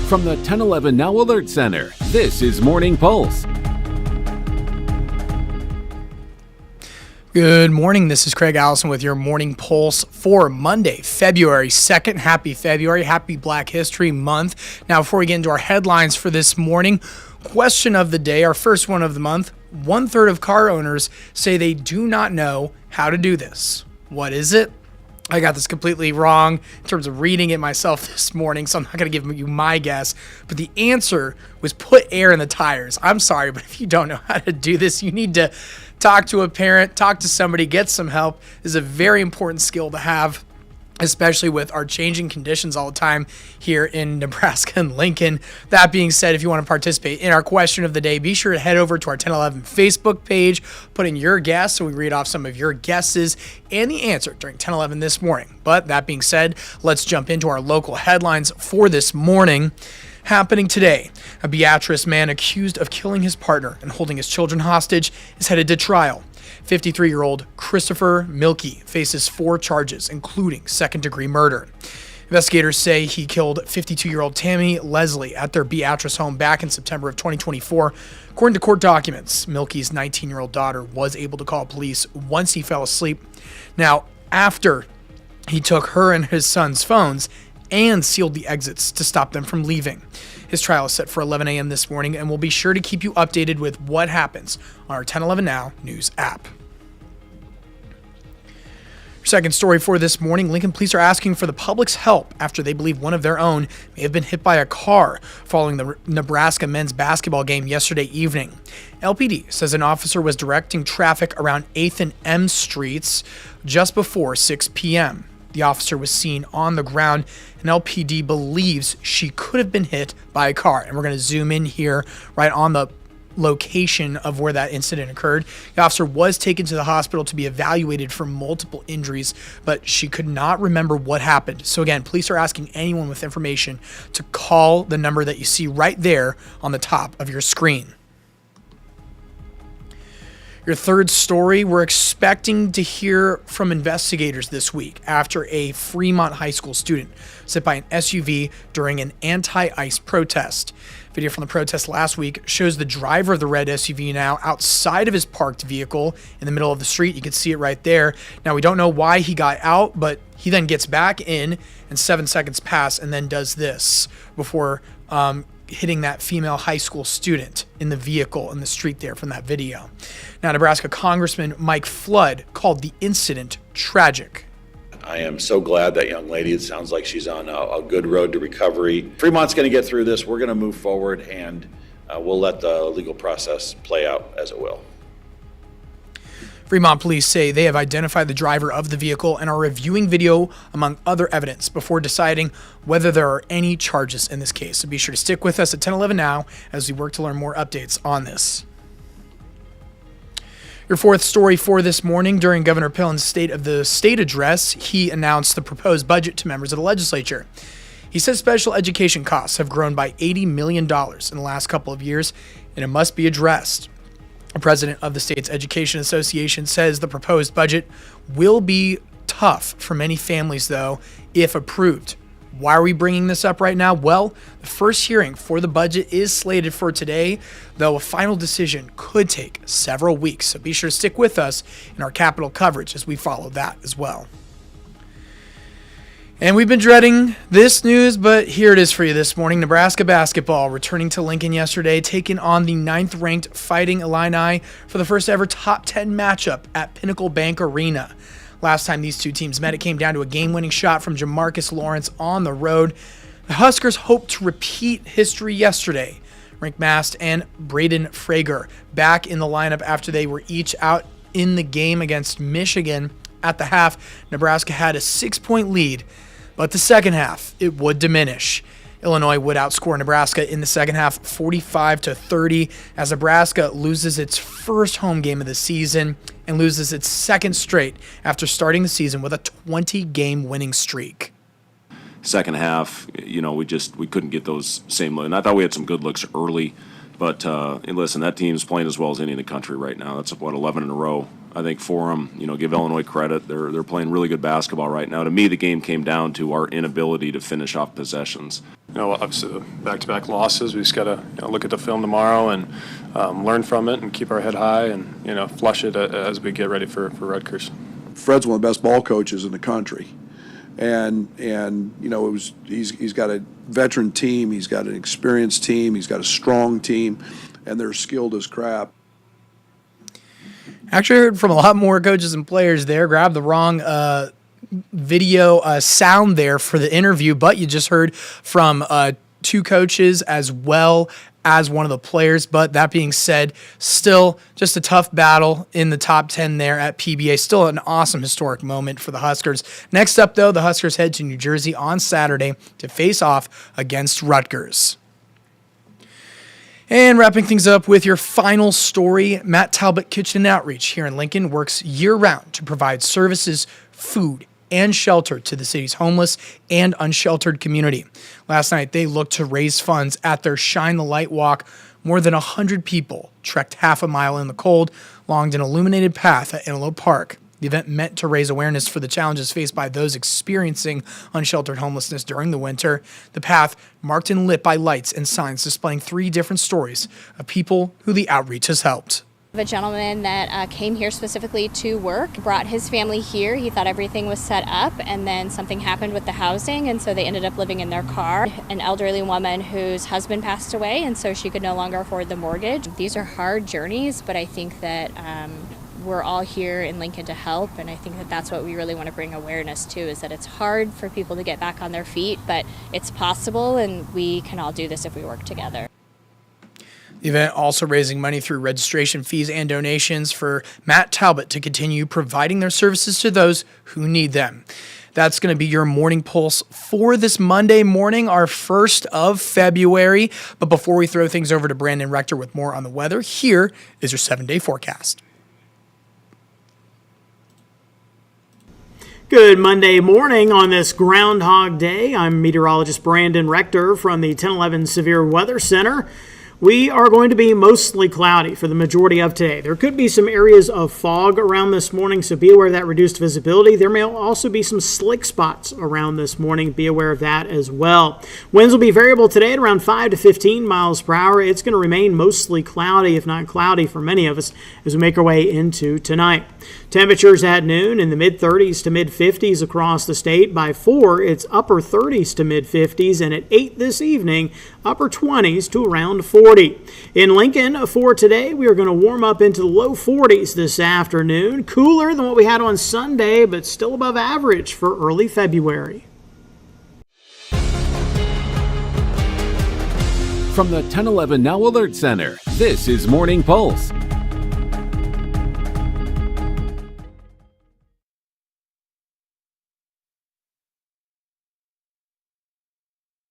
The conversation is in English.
From the 1011 Now Alert Center, this is Morning Pulse. Good morning. This is Craig Allison with your Morning Pulse for Monday, February 2nd. Happy February. Happy Black History Month. Now, before we get into our headlines for this morning, question of the day, our first one of the month. 1/3 of car owners say they do not know how to do this. What is it? I got this completely wrong in terms of reading it myself this morning, so I'm not going to give you my guess. But the answer was put air in the tires. I'm sorry, but if you don't know how to do this, you need to talk to a parent, talk to somebody, get some help. This is a very important skill to have, especially with our changing conditions all the time here in Nebraska and Lincoln. That being said, if you want to participate in our question of the day, be sure to head over to our 1011 Facebook page, put in your guess so we read off some of your guesses and the answer during 1011 this morning. But that being said, let's jump into our local headlines for this morning. Happening today, a Beatrice man accused of killing his partner and holding his children hostage is headed to trial. 53-year-old Christopher Milkey faces 4 charges, including second-degree murder. Investigators say he killed 52-year-old Tammy Leslie at their Beatrice home back in September of 2024. According to court documents, Milkey's 19-year-old daughter was able to call police once he fell asleep. Now, after he took her and his son's phones and sealed the exits to stop them from leaving. His trial is set for 11 a.m. this morning, and we'll be sure to keep you updated with what happens on our 1011 Now News app. Second story for this morning, Lincoln police are asking for the public's help after they believe one of their own may have been hit by a car following the Nebraska men's basketball game yesterday evening. LPD says an officer was directing traffic around 8th and M Streets just before 6 p.m. The officer was seen on the ground, and LPD believes she could have been hit by a car. And we're going to zoom in here right on the location of where that incident occurred. The officer was taken to the hospital to be evaluated for multiple injuries, but she could not remember what happened. So again, police are asking anyone with information to call the number that you see right there on the top of your screen. Your third story, we're expecting to hear from investigators this week after a Fremont High School student was hit by an SUV during an anti-ICE protest. Video from the protest last week shows the driver of the red SUV now outside of his parked vehicle in the middle of the street. You can see it right there. Now, we don't know why he got out, but he then gets back in and 7 seconds pass and then does this before hitting that female high school student in the vehicle in the street there from that video. Now, Nebraska Congressman Mike Flood called the incident tragic. I am so glad that young lady, it sounds like she's on a good road to recovery. Fremont's going to get through this. We're going to move forward, and we'll let the legal process play out as it will. Fremont police say they have identified the driver of the vehicle and are reviewing video among other evidence before deciding whether there are any charges in this case. So be sure to stick with us at 1011 Now as we work to learn more updates on this. Your fourth story for this morning, during Governor Pillen's State of the State address, he announced the proposed budget to members of the legislature. He says special education costs have grown by $80 million in the last couple of years, and it must be addressed. The president of the state's Education Association says the proposed budget will be tough for many families, though, if approved. Why are we bringing this up right now? Well, the first hearing for the budget is slated for today, though a final decision could take several weeks. So be sure to stick with us in our Capitol coverage as we follow that as well. And we've been dreading this news, but here it is for you this morning. Nebraska basketball returning to Lincoln yesterday, taking on the 9th-ranked Fighting Illini for the first ever top 10 matchup at Pinnacle Bank Arena. Last time these two teams met, it came down to a game-winning shot from Jamarcus Lawrence on the road. The Huskers hope to repeat history yesterday. Rick Mast and Braden Frager back in the lineup after they were each out in the game against Michigan. At the half, Nebraska had a 6-point lead, but the second half, it would diminish. Illinois would outscore Nebraska in the second half 45-30 as Nebraska loses its first home game of the season and loses its second straight after starting the season with a 20-game winning streak. Second half, we couldn't get those same looks. And I thought we had some good looks early, but listen, that team's playing as well as any in the country right now. That's 11 in a row. I think for them, give Illinois credit. They're playing really good basketball right now. To me, the game came down to our inability to finish off possessions. obviously the back-to-back losses. We just got to look at the film tomorrow and learn from it and keep our head high and flush it as we get ready for Rutgers. Fred's one of the best ball coaches in the country, and he's got a veteran team, he's got an experienced team, he's got a strong team, and they're skilled as crap. Actually, I heard from a lot more coaches and players there. Grabbed the wrong video sound there for the interview, but you just heard from two coaches as well as one of the players. But that being said, still just a tough battle in the top 10 there at PBA. Still an awesome historic moment for the Huskers. Next up, though, the Huskers head to New Jersey on Saturday to face off against Rutgers. And wrapping things up with your final story, Matt Talbot Kitchen and Outreach here in Lincoln works year-round to provide services, food, and shelter to the city's homeless and unsheltered community. Last night, they looked to raise funds at their Shine the Light Walk. More than 100 people trekked half a mile in the cold along an illuminated path at Antelope Park. The event meant to raise awareness for the challenges faced by those experiencing unsheltered homelessness during the winter. The path, marked and lit by lights and signs displaying 3 different stories of people who the outreach has helped. A gentleman that came here specifically to work, brought his family here. He thought everything was set up, and then something happened with the housing, and so they ended up living in their car. An elderly woman whose husband passed away, and so she could no longer afford the mortgage. These are hard journeys, but I think that we're all here in Lincoln to help, and I think that that's what we really want to bring awareness to, is that it's hard for people to get back on their feet, but it's possible, and we can all do this if we work together. The event also raising money through registration fees and donations for Matt Talbot to continue providing their services to those who need them. That's going to be your morning pulse for this Monday morning, our 1st of February. But before we throw things over to Brandon Rector with more on the weather, here is your 7-day forecast. Good Monday morning on this Groundhog Day. I'm meteorologist Brandon Rector from the 1011 Severe Weather Center. We are going to be mostly cloudy for the majority of today. There could be some areas of fog around this morning, so be aware of that reduced visibility. There may also be some slick spots around this morning. Be aware of that as well. Winds will be variable today at around 5 to 15 miles per hour. It's going to remain mostly cloudy, if not cloudy for many of us, as we make our way into tonight. Temperatures at noon in the mid-30s to mid-50s across the state. By 4, it's upper 30s to mid-50s, and at 8 this evening, upper 20s to around 40. In Lincoln, for today, we are going to warm up into the low 40s this afternoon. Cooler than what we had on Sunday, but still above average for early February. From the 1011 Now Alert Center, this is Morning Pulse.